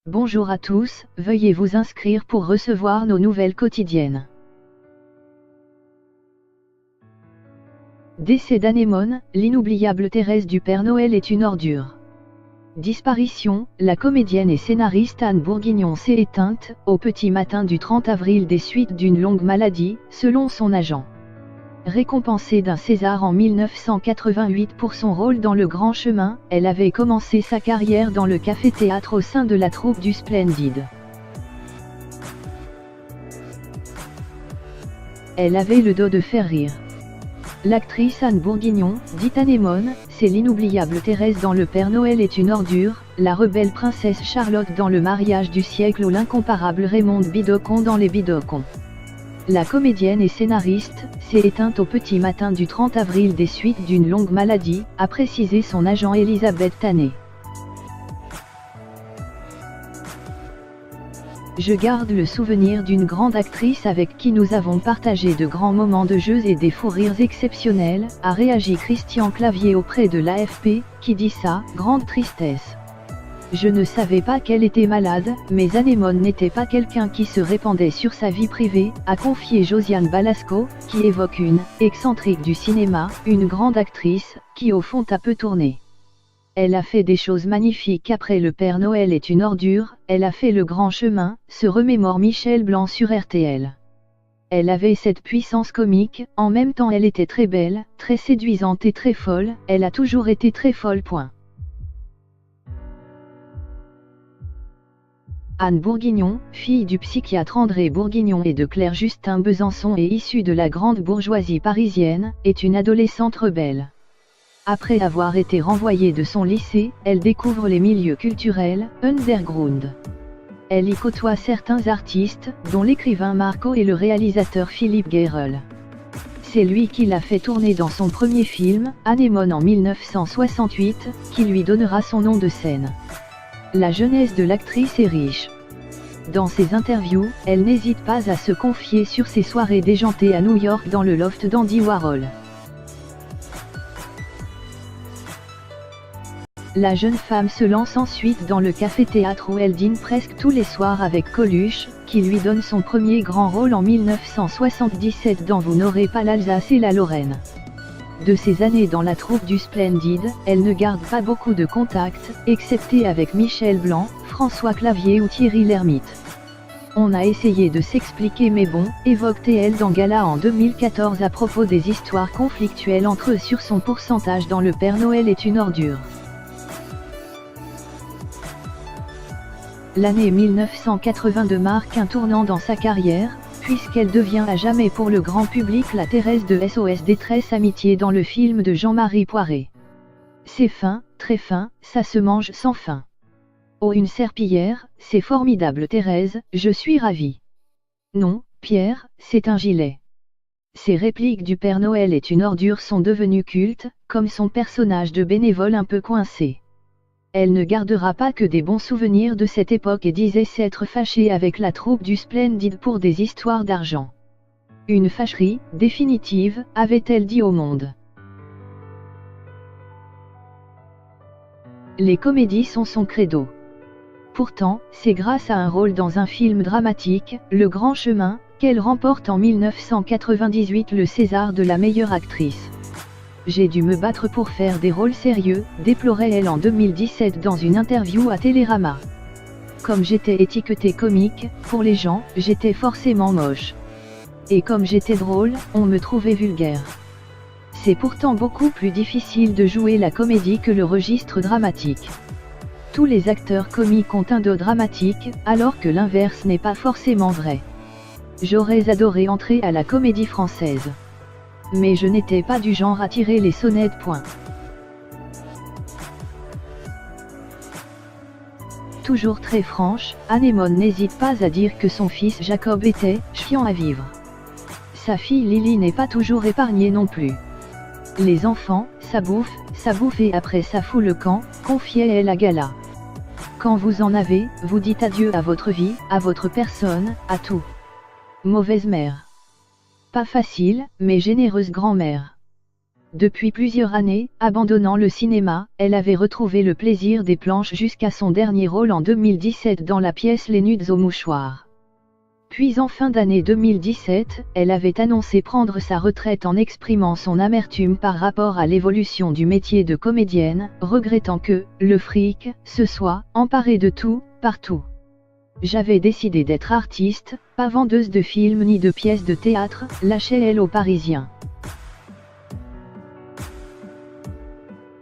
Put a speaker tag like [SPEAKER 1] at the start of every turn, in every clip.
[SPEAKER 1] Bonjour à tous, veuillez vous inscrire pour recevoir nos nouvelles quotidiennes. Décès d'Anémone, l'inoubliable Thérèse du Père Noël est une ordure. Disparition, la comédienne et scénariste Anne Bourguignon s'est éteinte, au petit matin du 30 avril des suites d'une longue maladie, selon son agent. Récompensée d'un César en 1988 pour son rôle dans Le Grand Chemin, elle avait commencé sa carrière dans le café-théâtre au sein de la troupe du Splendid. Elle avait le dos de faire rire. L'actrice Anne Bourguignon, dite Anémone, c'est l'inoubliable Thérèse dans Le Père Noël est une ordure, la rebelle princesse Charlotte dans Le Mariage du siècle ou l'incomparable Raymonde Bidocon dans Les Bidocons. La comédienne et scénariste s'est éteinte au petit matin du 30 avril des suites d'une longue maladie, a précisé son agent Elisabeth Tanet. Je garde le souvenir d'une grande actrice avec qui nous avons partagé de grands moments de jeux et des fous rires exceptionnels, a réagi Christian Clavier auprès de l'AFP, qui dit ça, grande tristesse. Je ne savais pas qu'elle était malade, mais Anémone n'était pas quelqu'un qui se répandait sur sa vie privée, a confié Josiane Balasco, qui évoque une excentrique du cinéma, une grande actrice, qui au fond a peu tourné. Elle a fait des choses magnifiques après Le Père Noël est une ordure, elle a fait Le Grand Chemin, se remémore Michel Blanc sur RTL. Elle avait cette puissance comique, en même temps elle était très belle, très séduisante et très folle, elle a toujours été très folle. Anne Bourguignon, fille du psychiatre André Bourguignon et de Claire Justin Besançon et issue de la grande bourgeoisie parisienne, est une adolescente rebelle. Après avoir été renvoyée de son lycée, elle découvre les milieux culturels, underground. Elle y côtoie certains artistes, dont l'écrivain Marco et le réalisateur Philippe Guérel. C'est lui qui l'a fait tourner dans son premier film, Anémone en 1968, qui lui donnera son nom de scène. La jeunesse de l'actrice est riche. Dans ses interviews, elle n'hésite pas à se confier sur ses soirées déjantées à New York dans le loft d'Andy Warhol. La jeune femme se lance ensuite dans le café-théâtre où elle dîne presque tous les soirs avec Coluche, qui lui donne son premier grand rôle en 1977 dans Vous n'aurez pas l'Alsace et la Lorraine. De ses années dans la troupe du Splendid, elle ne garde pas beaucoup de contacts, excepté avec Michel Blanc, François Clavier ou Thierry Lhermitte. On a essayé de s'expliquer mais bon, évoque-t-elle dans Gala en 2014 à propos des histoires conflictuelles entre eux sur son pourcentage dans Le Père Noël est une ordure. L'année 1982 marque un tournant dans sa carrière, puisqu'elle devient à jamais pour le grand public la Thérèse de SOS Détresse Amitié dans le film de Jean-Marie Poiré. C'est fin, très fin, ça se mange sans fin. Oh une serpillière, c'est formidable Thérèse, je suis ravie. Non, Pierre, c'est un gilet. Ces répliques du Père Noël est une ordure sont devenues cultes, comme son personnage de bénévole un peu coincé. Elle ne gardera pas que des bons souvenirs de cette époque et disait s'être fâchée avec la troupe du Splendid pour des histoires d'argent. Une fâcherie, définitive, avait-elle dit au Monde. Les comédies sont son credo. Pourtant, c'est grâce à un rôle dans un film dramatique, Le Grand Chemin, qu'elle remporte en 1998 le César de la meilleure actrice. J'ai dû me battre pour faire des rôles sérieux, déplorait-elle en 2017 dans une interview à Télérama. Comme j'étais étiquetée comique, pour les gens, j'étais forcément moche. Et comme j'étais drôle, on me trouvait vulgaire. C'est pourtant beaucoup plus difficile de jouer la comédie que le registre dramatique. Tous les acteurs comiques ont un dos dramatique, alors que l'inverse n'est pas forcément vrai. J'aurais adoré entrer à la Comédie Française. Mais je n'étais pas du genre à tirer les sonnettes. Toujours très franche, Anémone n'hésite pas à dire que son fils Jacob était « chiant à vivre ». Sa fille Lily n'est pas toujours épargnée non plus. Les enfants, ça bouffe et après ça fout le camp, confiait-elle à Gala. Quand vous en avez, vous dites adieu à votre vie, à votre personne, à tout. Mauvaise mère. Pas facile, mais généreuse grand-mère. Depuis plusieurs années, abandonnant le cinéma, elle avait retrouvé le plaisir des planches jusqu'à son dernier rôle en 2017 dans la pièce Les Nudes au mouchoir. Puis en fin d'année 2017, elle avait annoncé prendre sa retraite en exprimant son amertume par rapport à l'évolution du métier de comédienne, regrettant que le fric se soit emparé de tout, partout. J'avais décidé d'être artiste, pas vendeuse de films ni de pièces de théâtre, lâchait-elle aux Parisiens.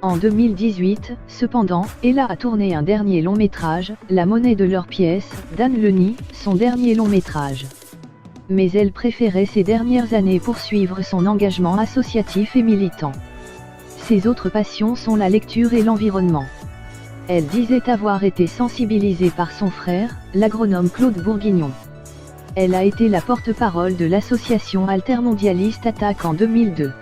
[SPEAKER 1] En 2018, cependant, Ella a tourné un dernier long métrage, La monnaie de leur pièce, d'Anne Lenny, son dernier long métrage. Mais elle préférait ces dernières années poursuivre son engagement associatif et militant. Ses autres passions sont la lecture et l'environnement. Elle disait avoir été sensibilisée par son frère, l'agronome Claude Bourguignon. Elle a été la porte-parole de l'association altermondialiste Attaque en 2002.